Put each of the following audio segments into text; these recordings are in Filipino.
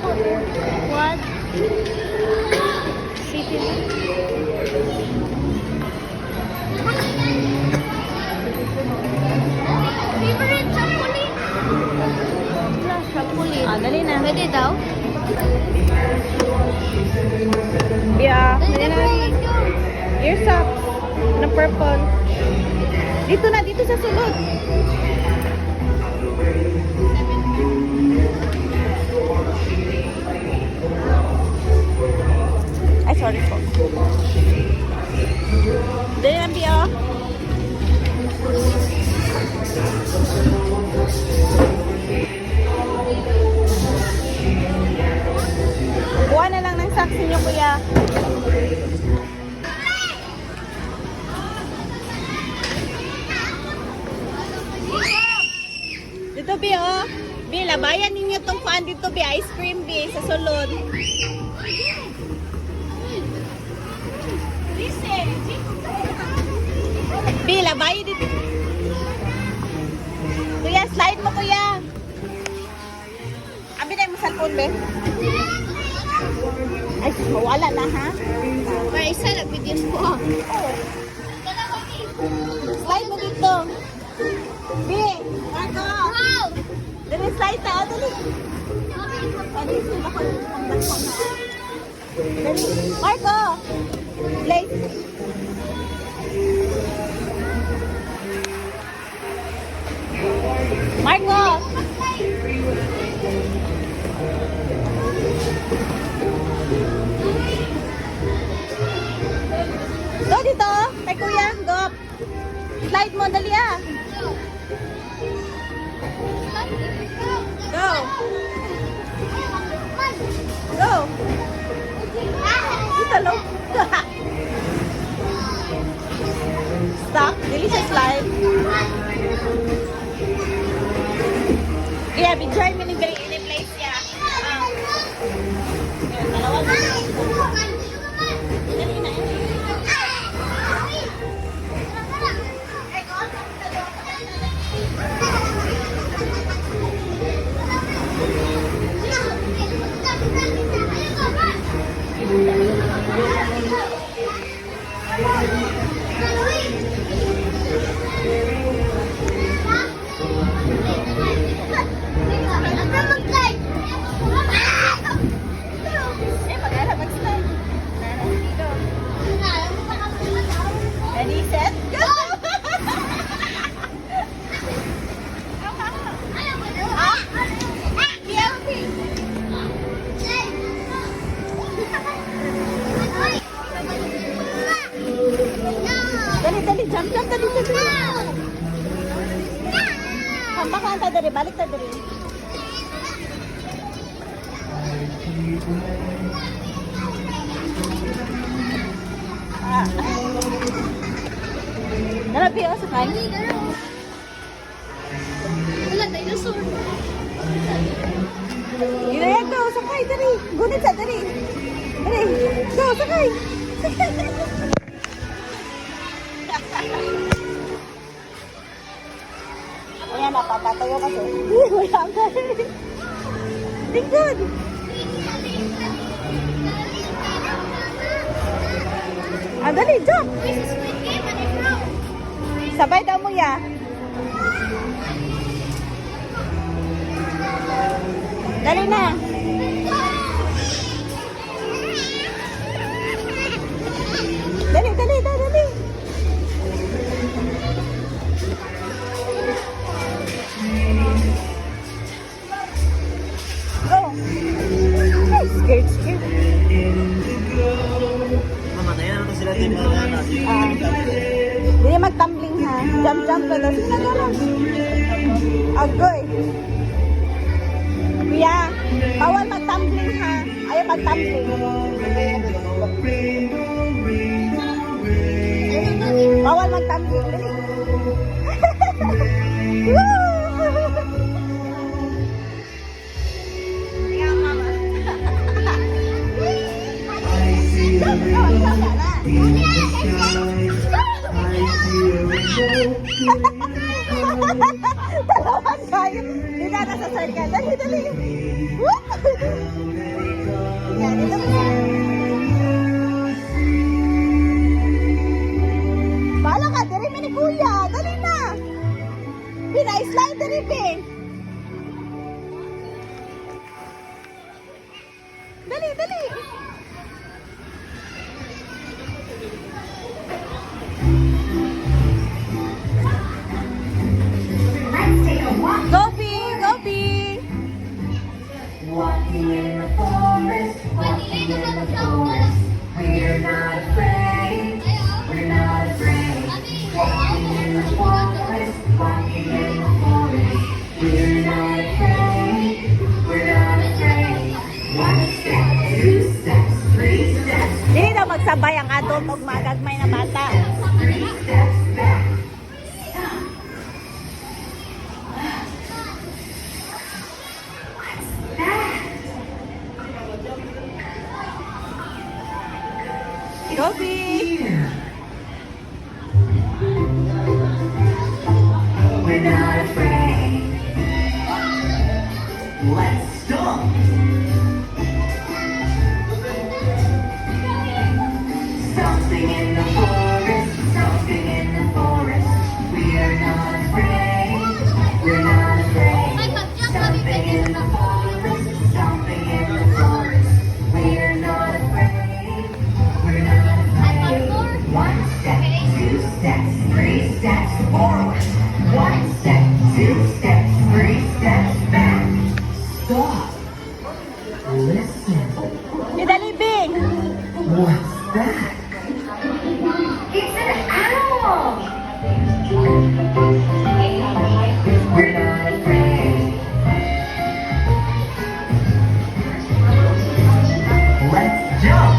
What? City. Favorite chocolate. Chocolate. Ah, dali na. Pwede daw? Yeah. Pwede Dali na. na. Ear socks. Na purple. Dito na, dito sa sulod. Ay, sorry po. Dali na, Pio. Kuha na lang ng socks niyo, kuya. Dito, Bi, oh. Bi, labayan ninyo tong paan dito, Bi. Ice cream, Bi, sa sulod. Bi, labayan dito. Kuya, slide mo, kuya. Abi na yung cellphone, Bi. Ay, wala na, ha? Para isa na, videos ko. Slide mo dito. Bi, Marco. Wow! Dali, slide na. Dali. Dali, slide ako. Dali. Marco. Slide. Marco. Go dito. Kay kuya. Go. Slide mo. Dali ah. Go. Go. Dito lo. Stop. Delicious slide. Kaya big-try mo yung in-place niya. Dalawa na. Dali na. Ready, set, go! Dali, dali, jump, jump, dali, dali. Kampakan ta dali, balik ta dali. Narabi ako sakay. Wala, dinosaur. Inaya, go, sakay, dali. Gunit sa, dali. Dali, go, sakay. Ayan, napapatayo kasi. Wala ka. Tingkod. Ah, dali, jump. Sabay daw mo ya. Dali na. Dali, dali, dali, dali. Go. Ay, scared, scared. Mamatayan naman sila din mga natin. Hindi mag-tumbling ha. Jump, jump ka daw. Sige na lang. Agoy. Kuya, bawal mag-tumbling ha. Ayaw mag-tumbling. Bawal mag-tumbling. Dali. Kaya mama. Jump, jump, jump ka na. Dalawan kayo. Di na nasa circle. Dali, dali. Whoop! Yan, dito mo. Bala ka, diri mo ni Kuya. Dali na. Pina-slide diri, Pin. Dali, dali. Go, B! Go, B! Walking in the forest, walking in the forest. We're not afraid, we're not afraid. Walking in the forest, walking in the forest. We're not afraid, we're not afraid. One step, two steps, three steps, Hindi daw magsabay ang adult o magagmay na bata. three steps back. Go, B! We're not afraid. Let's stomp. Stomping in the forest, stomping in the forest. We are not afraid. We're not afraid. Stomping in the forest, stomping in the forest. We are not afraid. We're not afraid. One step, two steps, three steps forward. One step, two steps, three steps back. Stop. Listen. Idali, Bing! What's that? It's an owl. We're not afraid. Let's jump.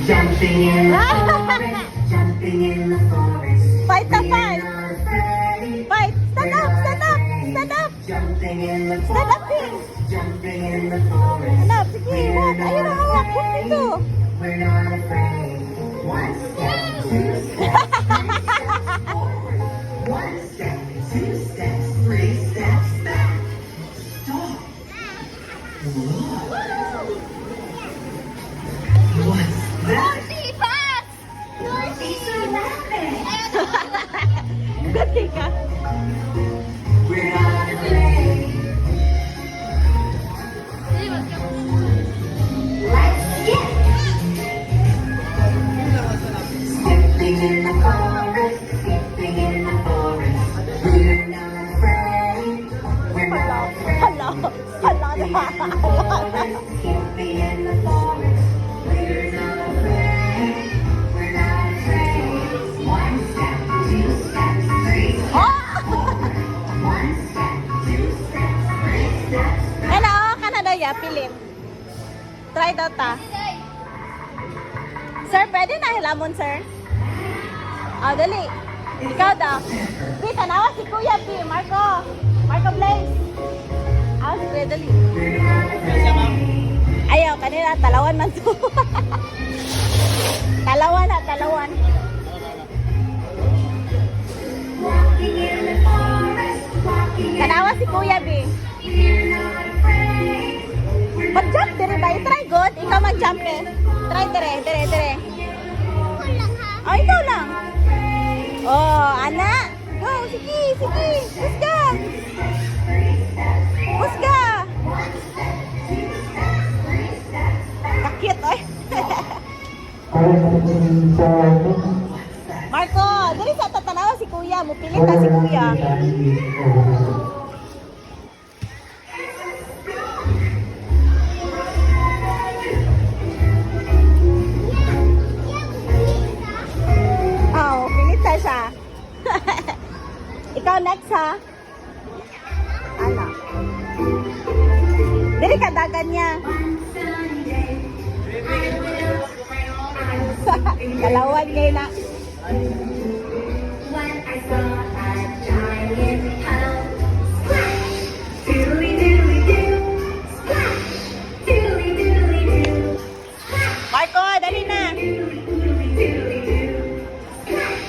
Jumping in the forest, jumping in the forest. Fight the We're fight! not afraid. Fight! Stand We're up! not Stand up! afraid. Stand up! Jumping in the Stand up, forest, Bing! jumping in the forest. Hanap, sige, walk! Ayun ang hawak! Walk dito! We're not afraid. One step, two steps, three steps forward. One step, two steps, three steps back. Stop. Look. What's that? Fast! It's a rabbit. Gati ka! We're not afraid. Let's skip. Skipping in the forest, skipping in the forest. We're not afraid. We're not afraid. Hala! Hala na! Skipping in the forest. We're not afraid. We're not afraid. One step, two steps, three steps. One step, two steps, three steps. Ano? Kanada ya, pilit. Try daw ta. Sir, pwede na hilamon, sir? Dali. Ikaw daw. Pi, tanawa si Kuya, Pi. Marco. Marco Blaze. Si Kuya, dali. Ayaw, kanina, talawan man to. Talawan na, talawan. Walking in the forest, walking in Tanawa si Kuya, Bi. We're not afraid. Mag-jump, dire ba? Try good. Ikaw mag-jump eh. Try, dire, dire, dire. Oh, ikaw lang. Oh, anak. Go, sige, sige. Husga. Husga. Kakit, oy. Marco, dali sa tatanawa si Kuya. Mupilit na si Kuya. Oh, pilit na siya. Ikaw next, ha? Ano? Dili ka dagan niya. Dalawan ngayon na. When I saw a giant pound, splash, doodly doodly doo, splash, doodly doodly doo, Marco, dali na. doodly doodly doo, splash.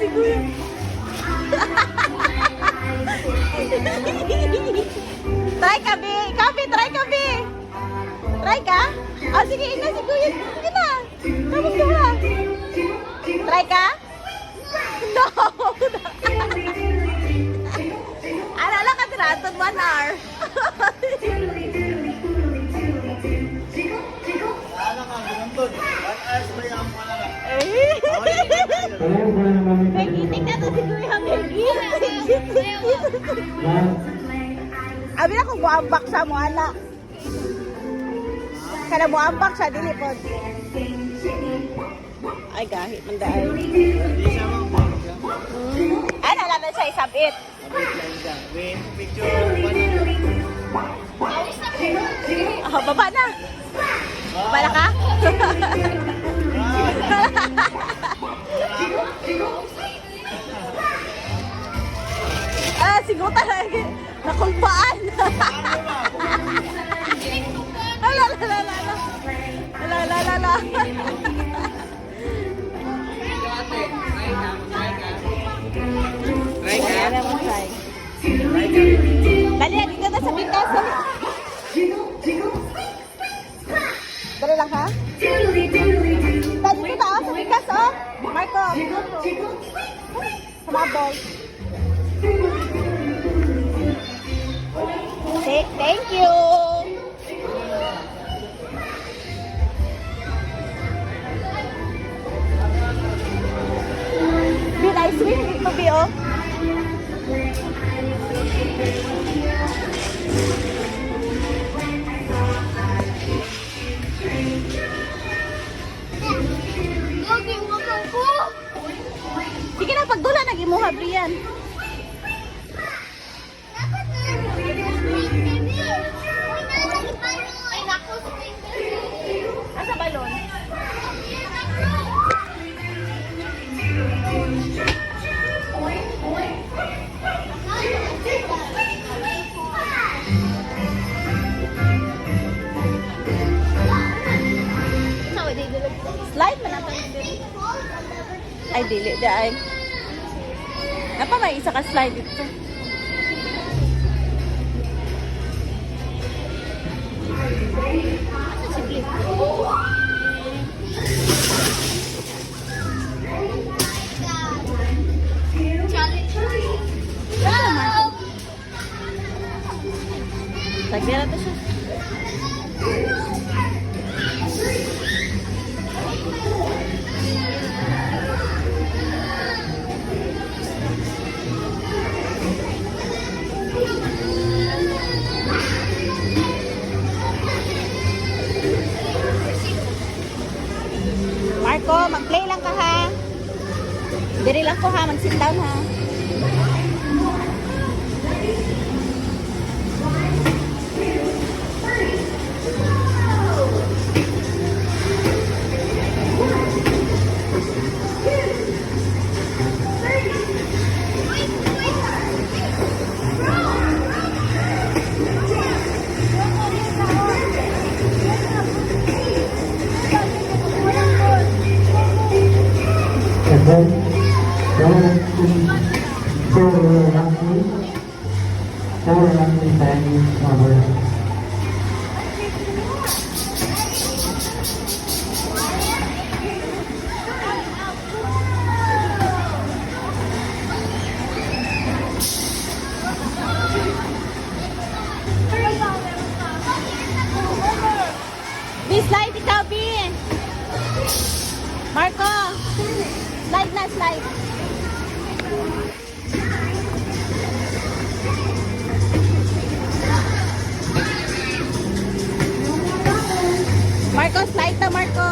si Kuya. Try ka, Bi. Ikaw, Bi, try ka, Bi. Try ka? Oh, sige, ina si Kuya. Sige na. Tapos ka ba? Try ka? No. Ano lang ka tinaton 1 hour? Ano ka, gununtod. 1 hours ba yung mga ka? Peggy, tingnan to si Kuya Peggy. Abi na kung buambak sa mo, anak. Kada buambak siya, dili po. Ay, gahit man dahil. Hindi siya mga Ay, nalaman siya, isabit. Win, picture, 1 Ah, baba na. Baba na ka? Ah, sigutan lagi. Nakulpaan. Ala, la, la, la, la. La, la, la, la. Try ka? Ayan naman, try. Try ka. Dali, dito na sa pintas. Dali lang, ha? Dali, dito na, sa pintas, oh. Marco. Sumabog. Thank you. Be nice, sweet to be, oh. Lagi mo ko. Sige na, pagdula, nag-imuha, Brian. Dapat na. Ay, naku, spring baby. Asa balon? Slide man ang ay, dili. Ay. Napa may isa ka slide dito. Tagbira to siya. Marco, mag-play lang ka ha. Diri lang ko ha, mag-sit down ha. Bi, slide ikaw, Bi. Marco, slide na, slide. Marco, slide na, Marco.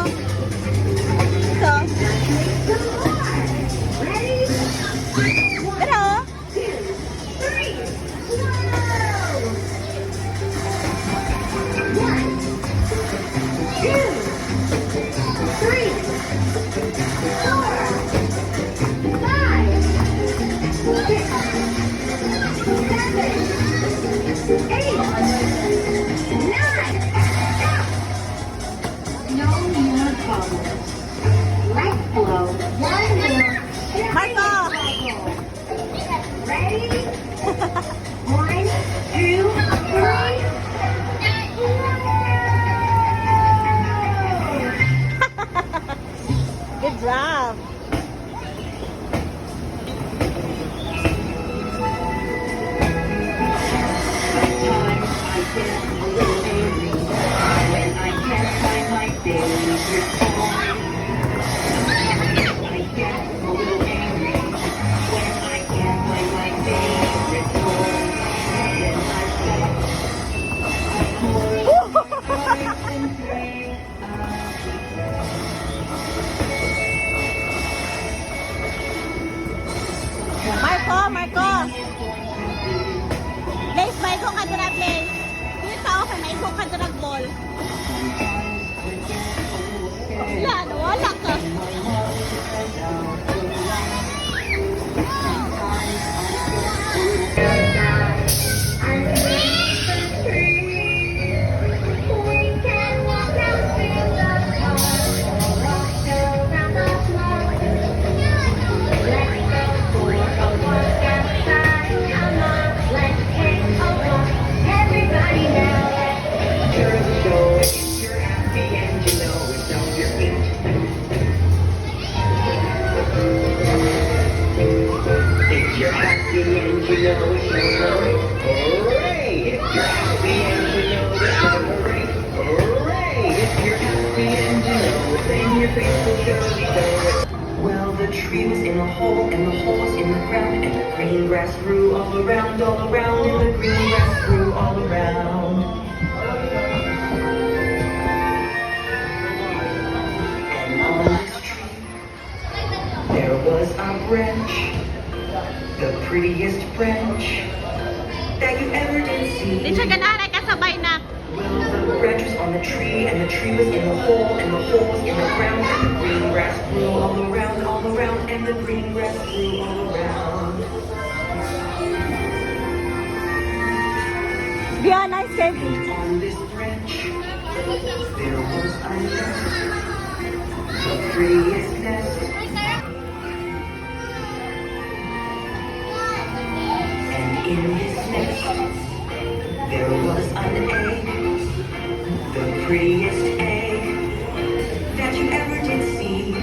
Ito. Pero, No more Marco. Blaze, may ko ka dira, Blaze. Dito ako, may ko ka dira, ball. Wala ka. Everybody now, let's go. If you're happy and you know it, don't your feet. If you're happy and you know it, hooray! If you're happy and you know it, hooray! Hooray! If you're happy and you know it, then your face will surely show it. Well, the tree was in a hole, and the hole was in the ground, and the green grass grew all around, and the green grass grew all around. And on this tree, there was a branch, the prettiest branch that you ever did see. Di siya ganaray kasabay na. Well, the branch was on the tree, and the tree was in the hole, and the hole was in the ground, and the green grass grew all around, and the green grass grew all around. Yeah, nice baby. On this branch, there was a nest, the prettiest nest. And in this nest, there was an egg, the prettiest egg that you ever did see.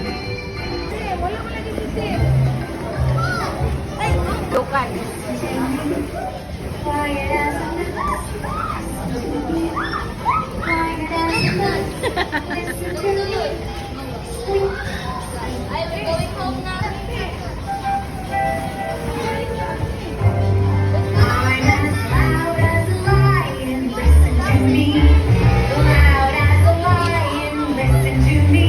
Lukan. Quiet as a mouse. Quiet as a mouse. Listen to me. Are we going home now? I'm as loud as a lion. Listen to me. Loud as a lion. Listen to me.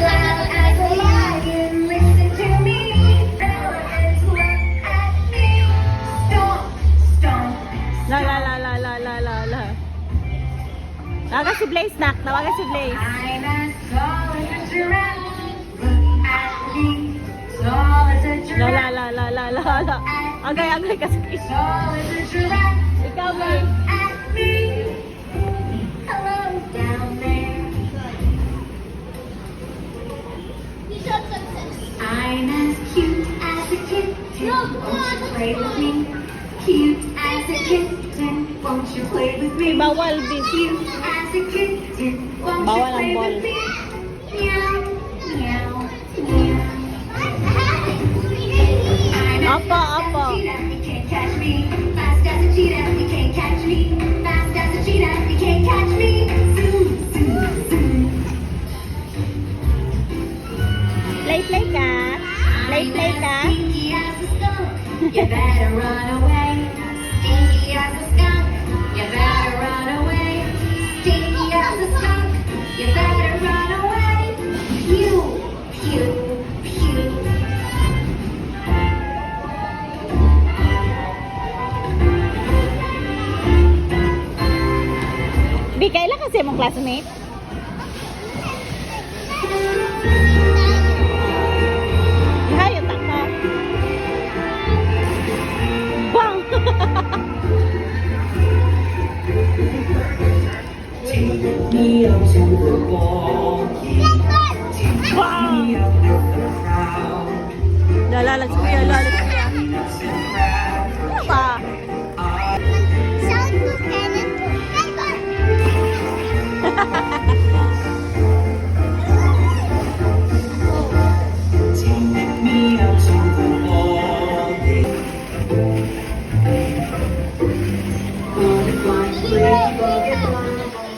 Loud as a lion. Listen to me. Elephants look at me. Stomp, stomp. La. Tawagan si Blaze, nak. Tawagan si Blaze. I'm as tall as a giraffe. Look at me. Tall as a giraffe. La. Agay kasi. Tall as a giraffe. Ikaw, Blaze. At me. Hello down there. I'm as cute as a kitten. Won't you play with me? Cute as a kitten. Won't you play with me? Bawal, B. Cute as a kitten. Won't Bawal you ang play ball. with me? Meow, meow, meow. I'm as Apa, fast apa. as a cheetah, you can't catch me. Fast as a cheetah, you can't catch me. Fast as a cheetah, you can't catch me. Zoom, zoom, zoom. Play ka. Play ka. Stinky as a skunk, you better run away. Stinky as a skunk, you better run away. Stinky as a skunk, you better run away. Pew, pew, pew. B, kailan kasi mong classmate? Hayot ako. Bang! Take me out to the ball game. Take me out with the crowd. Lalalag si Kuya, lalalag si Kuya. Peanuts and crackers. Ano ba? Sound Lieutenant Trevor. Take me out to the ball game. Butterflies play, butterflies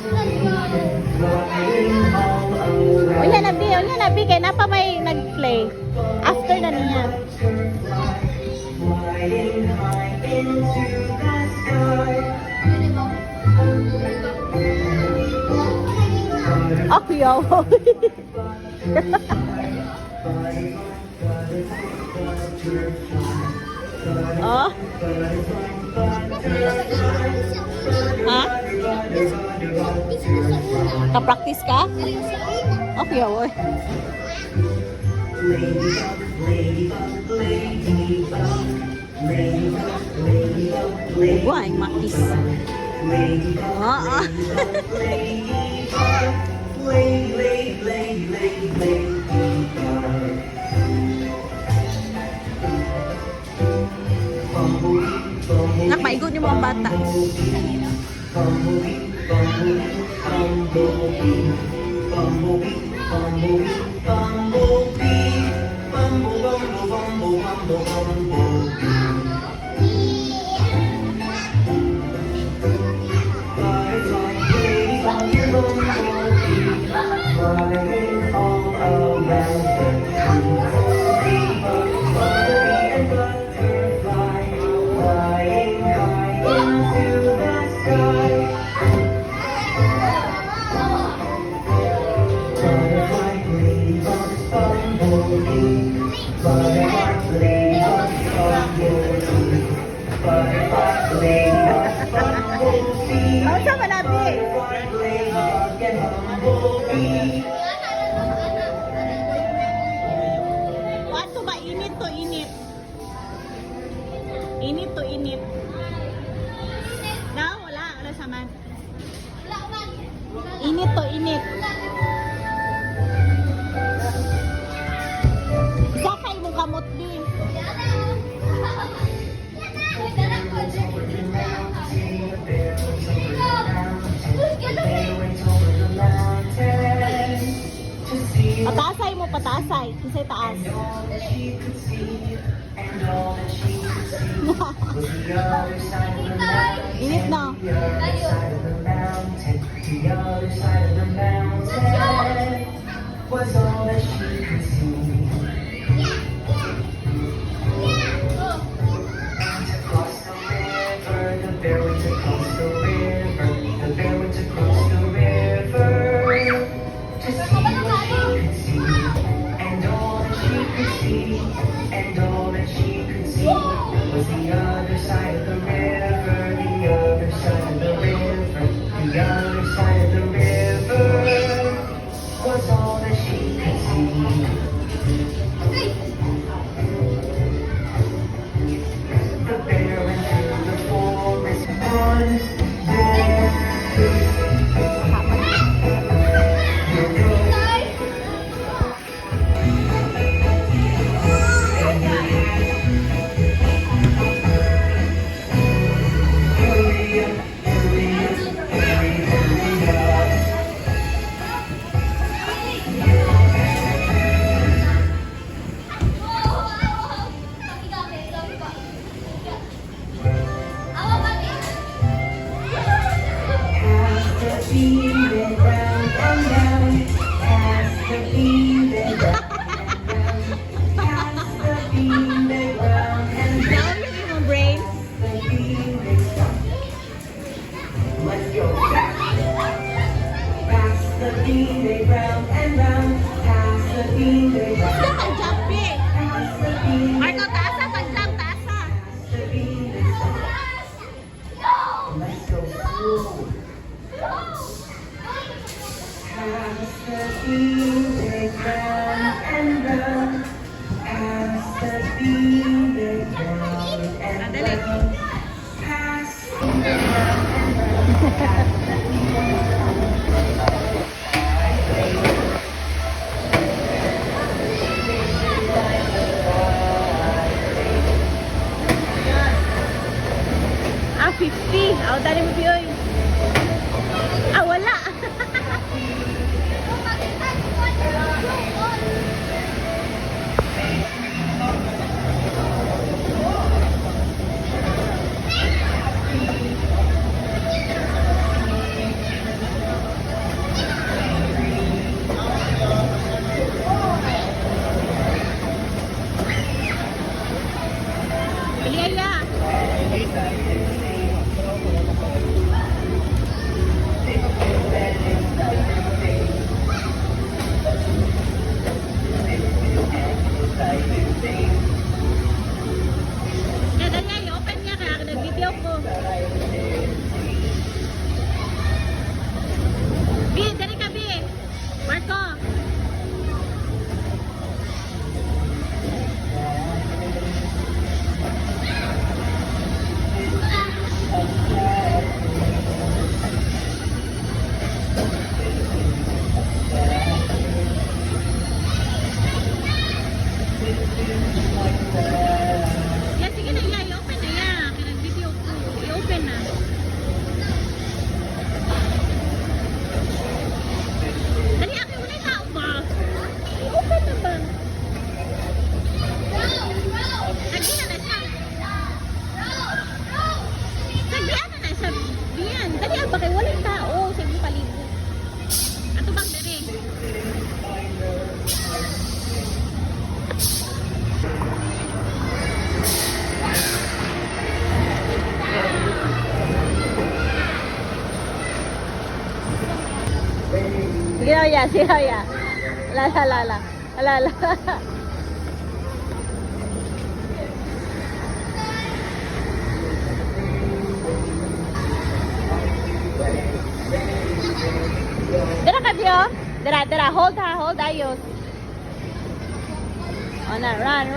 flying all around. Unya na B, kaya napa may nag-play. After na niya. Flying high into the sky. Oh, yo. Oh? Ha? Ka-practice ka? Okay, oy. Buhay, makis. Oo. Nak, maigot niyo mga bata. Ano sa manabi? Wato ba? Init to init. Init to init. Na, wala. Wala sa man. Init to init. Sakay mo kamot din. Pataasay mo, pataasay. Kisay taas. Init na. Was all that she could see. Across the river, the bear went across the river. The bear went across the river to see what she could see. And all that she could see, and all that she could see was the other side of the river, the other side of the river, the other side of the river was all that she could see. The bear went through the forest. One bear, round and round, pass the bean, Basta pag-jumping. Marco, taasa, pag-jump, taasa. let's go slow. Pass the bean, round and round, pass the bean, round and round, pass the bean, round and round. Ah, 50. Ako dali mo piyoy. Ah, wala. Iliyaya. Yeah, sige na, yeah. I-open na, yeah. Kinag-video ko. I-open na. Dali, ako wala yung tao ba? I-open na ba? Nagihan na siya. Nagihan na siya. Biyan. Dali, ba kayo walang tao sa ibang palibot. Ato bang dali? Sige na, ya, sige na, ya. Ala. Dara ka, Dio. Dara. Hold ayos. Oh, na, run.